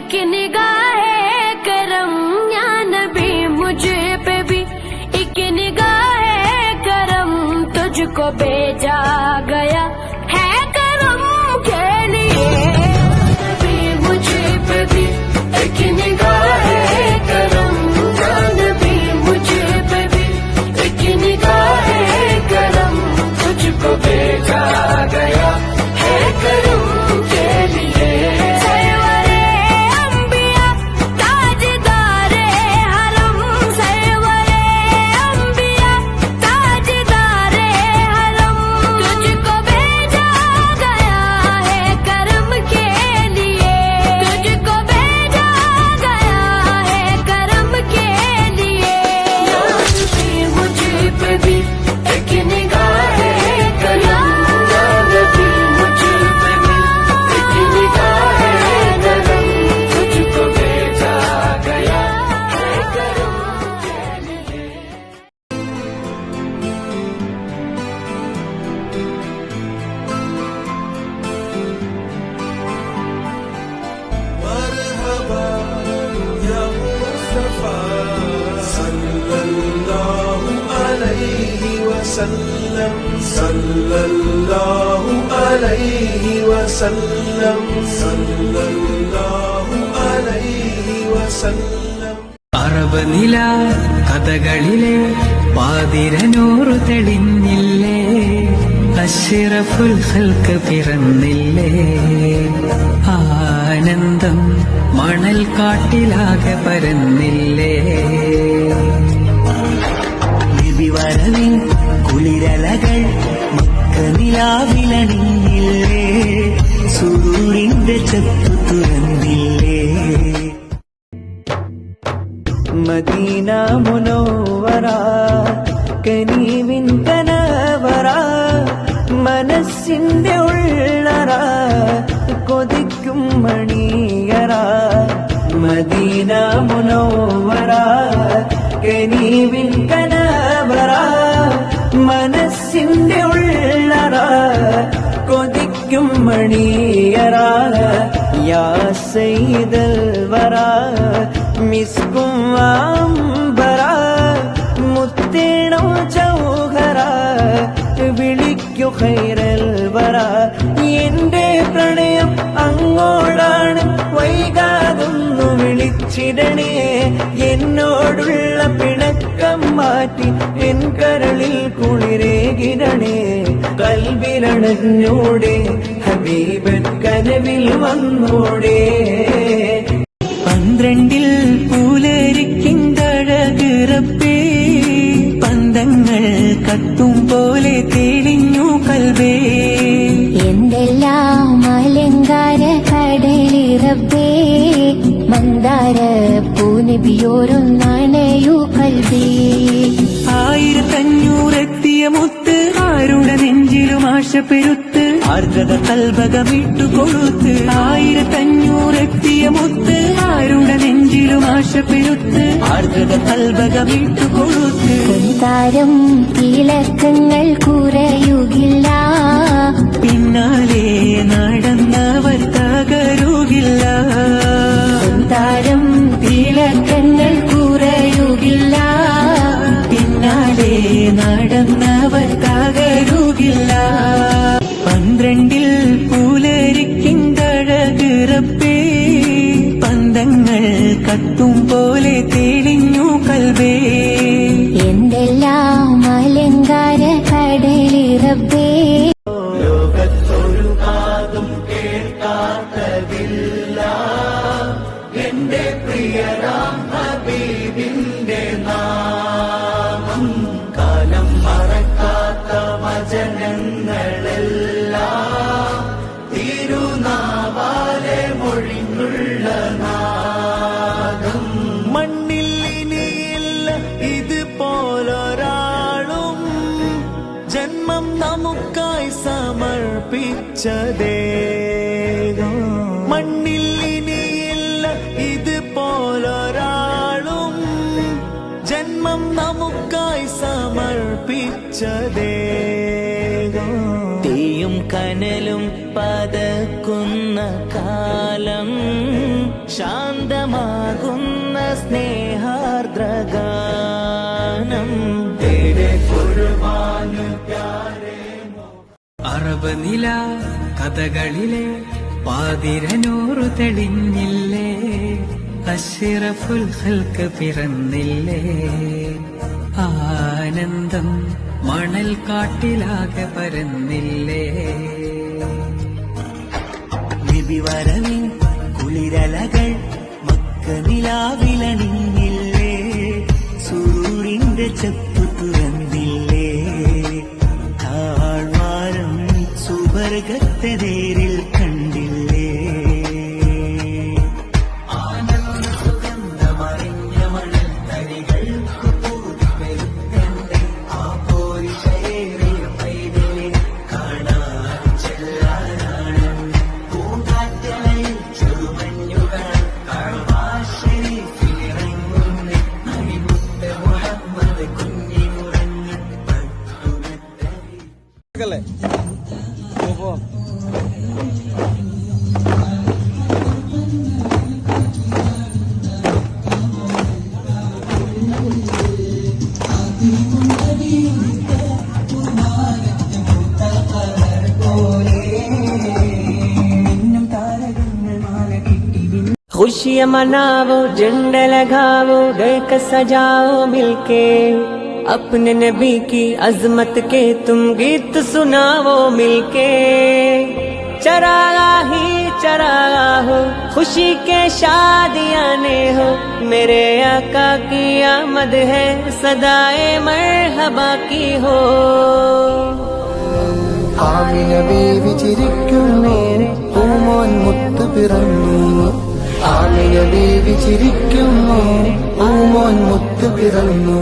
एक निगाहे करम या नबी मुझे पे भी एक निगाहे करम तुझको भेजा गया है करम के लिए। नबी मुझे पे भी एक निगाहे करम या नबी मुझे पे भी एक निगाहे करम तुझको भेजा गया है करम के लिए। സല്ലല്ലാഹു അലൈഹി വസല്ലം സല്ലല്ലാഹു അലൈഹി വസല്ലം. അറബ് നില കഥകളിലെ പാതിരനൂറ് തെളിഞ്ഞില്ലേ, അഷ്റഫുൽ ഖൽഖ് പിറന്നില്ലേ, ആനന്ദം മണൽ കാട്ടിലാകെ പരന്നില്ലേ. വരവിൻ കുളിരലകൾ മക്കനിലാവിലണിഞ്ഞില്ലേ, സുരൂരിന്റെ ചെപ്പു തുറന്നില്ലേ. മദീന മുനവ്വറ കനീവിൻ കനവറ, മനസ്സിന്റെ ഉള്ളറ കൊതിക്കും മണിയറ. മദീന മുനവ്വറ കനീവിൻ കനവറ, മനസ്സിന്റെ ഉള്ളറ കൊതിക്കും മണിയറ. യാ സയ്യിദൽ വറ മിസ്കും അംബറ, മുത്തേണോ ജൗഹറ വിളിക്കു ഖൈറൽ വറ. എന്റെ പ്രണയം അങ്ങോടാണ്, വൈകാതൊന്നു വിളിച്ചിടണേ. എന്നോടുള്ള പിണക്കം മാറ്റി എൻ കരളിൽ കുളിരേകിടണേ. കൽവിലണഞ്ഞൂടെ ഹബീബൻ കനവിൽ വന്നൂടെ. 12 പൂലരിക്കിന്തഴകിറപ്പേ, പന്തങ്ങൾ കത്തും പോലെ തെളിഞ്ഞു കൽവേ. എന്തെല്ലാം അലങ്കാര കടലിറപ്പേ, മന്ദാര പൂനബിയോരൊന്നണയു കൽവേ. 1500 മുത്ത് ആരുടെ നെഞ്ചിലും ആശ പെരുത്ത്, ആർദ്രത കൽബകമിട്ടു കൊടുത്ത്. 1500 മുത്ത് ആരുടെ നെഞ്ചിലും ആശ പെരുത്ത്, ആർദ്രത കൽബകമിട്ടു കൊടുത്ത്. താരം തിളക്കങ്ങൾ കുറയുകില്ല, പിന്നാലെ നടന്നവർ തകരുകില്ല. താരം തിളക്കങ്ങൾ കുറയുകില്ല, പിന്നാലെ നടന്നവർ തകരുകില്ല. 12 പൂലരിക്കിന്തഴകിറപ്പേ, പന്തങ്ങൾ കത്തും പോലെ തെളിഞ്ഞു കൽവേ. എന്തെല്ലാം അലങ്കാര കടലിറപ്പേ. ലോകത്തൊരു കാതും കേൾക്കാത്തതില്ല എന്റെ പ്രിയരാം ഹബീബിന്റെ നാമം. കാലം മറക്കാത്ത വചനങ്ങളെല്ലാം തിരുനാവാലെ മൊഴിഞ്ഞുള്ള നാദം. മണ്ണിൽ ഇനിയില്ല ഇതുപോലൊരാളും, ജന്മം നമുക്കായി സമർപ്പിച്ചതേകം. മണ്ണിൽ ഇനിയില്ല ഇതുപോലൊരാളും, ജന്മം നമുക്കായി സമർപ്പിച്ചതേകം. തീയും കനലും പതക്കുന്ന കാലം, ശാന്തമാകുന്ന സ്നേഹാർദ്രഗാനം. അറബ് നില കഥകളിലെ പാതിരനൂറു തെളിഞ്ഞില്ലേ, അഷ്റഫുൽ ഖൽക്ക് പിറന്നില്ലേ, ആനന്ദം മണൽ കാട്ടിലാകെ പരന്നില്ലേ. നബി വരവിൻ കുളിരലകൾ മക്ക നിലാവിലണിഞ്ഞില്ലേ, സൂര്യന്റെ ചെപ്പു തുറന്നില്ലേ, താഴ്വാരം സുവർഗത്തെ നേരിൽ കണ്ടില്ലേ. ആനന്ദസുഗന്ധമറിഞ്ഞ മണൽ തരികൾക്ക് പൂതിപ്പെരുത്തന്റെ ആ പോരിശയേറിയ പൈതലെ കാണാൻ ചെല്ലാനാണ്. പൂങ്കാറ്റലയിൽ ചെറുമഞ്ഞുകൾ കഅബ-ശരീഫിലിറങ്ങുന്ന അണിമുത്ത് മുഹമ്മദ് കുഞ്ഞിനുറങ്ങി പട്ടുമെത്തയിൽ. खुशियाँ मनाओ, झंडा लगाओ, घर का सजाओ मिलके, अपने नबी की अजमत के तुम गीत सुनाओ मिलके. चरागा ही चरागा हो, खुशी के शादियाने हो, मेरे आका की आमद है, सदाए मरहबा की हो. ആമിന ബീവി ചിരിക്കുന്നു, പൂമോൻ മുത്ത് പിറന്നു. ആമിന ബീവി ചിരിക്കുന്നു, പൂമോൻ മുത്ത് പിറന്നു.